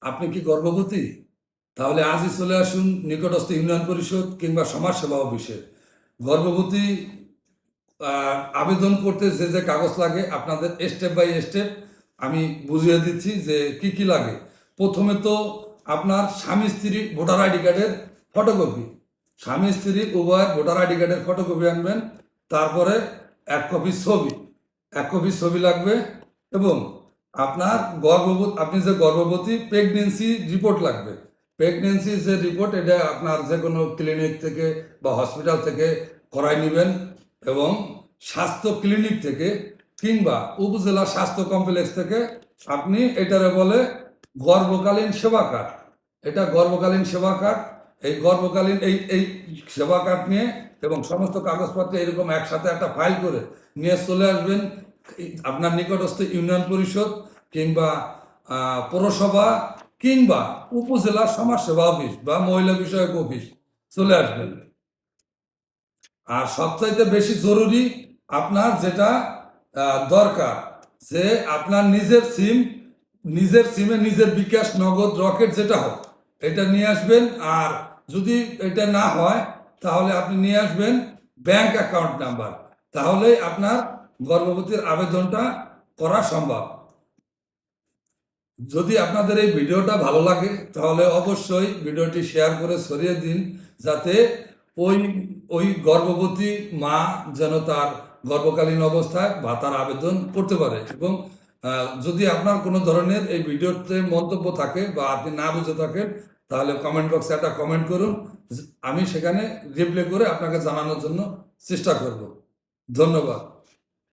আপনি কি গর্ভবতী? তাহলে আজই চলে আসুন নিকটস্থ ইউনিয়ন পরিষদ কিংবা সমাজসেবা অফিসে। গর্ভবতী আবেদন করতে যে যে কাগজ লাগে আপনাদের স্টেপ বাই স্টেপ আমি বুঝিয়ে দিচ্ছি যে কি কি লাগে। প্রথমে তো আপনার স্বামী স্ত্রী ভোটার আইডি কার্ডের ফটোকপি, স্বামী স্ত্রী উভয় ভোটার আইডি কার্ডের ফটোকপি আনবেন। তারপরে এক কপি ছবি লাগবে এবং আপনার আপনি যে গর্ভবতী প্রেগনেন্সি রিপোর্ট লাগবে। প্রেগনেন্সি যে রিপোর্ট এটা আপনার যে কোনো ক্লিনিক থেকে বা হসপিটাল থেকে করাই নেবেন এবং স্বাস্থ্য ক্লিনিক থেকে কিংবা উপজেলা স্বাস্থ্য কমপ্লেক্স থেকে আপনি এটারে বলে গর্ভকালীন সেবা কার্ড। এটা গর্ভকালীন সেবা কার্ড। এই গর্ভকালীন এই সেবা কার্ড নিয়ে এবং সমস্ত কাগজপত্র এরকম একসাথে একটা ফাইল করে নিয়ে চলে আসবেন আপনার নিকটস্থ ইউনিয়ন পরিষদ কিংবা পৌরসভা কিংবা উপজেলা সমাজসেবা অফিস বা মহিলা বিষয়ক অফিস চলে আসবেন। আর সবচাইতে বেশি জরুরি আপনার যেটা দরকার যে আপনার নিজের সিমে নিজের বিকাশ নগদ রকেট যেটা হোক এটা নিয়ে আসবেন। আর যদি এটা না হয় তাহলে আপনি নিয়ে আসবেন ব্যাংক অ্যাকাউন্ট নাম্বার, তাহলে আপনার গর্ভবতীর আবেদনটা করা সম্ভব। যদি আপনাদের এই ভিডিওটা ভালো লাগে তাহলে অবশ্যই ভিডিওটি শেয়ার করে ছড়িয়ে দিন, যাতে ওই ওই গর্ভবতী মা যেন তার গর্ভকালীন অবস্থায় ভাতার আবেদন করতে পারে। এবং যদি আপনার কোনো ধরনের এই ভিডিওতে মন্তব্য থাকে বা আপনি না বুঝে থাকেন তাহলে কমেন্ট বক্সে একটা কমেন্ট করুন, আমি সেখানে রিপ্লাই করে আপনাকে জানানোর জন্য চেষ্টা করব। ধন্যবাদ।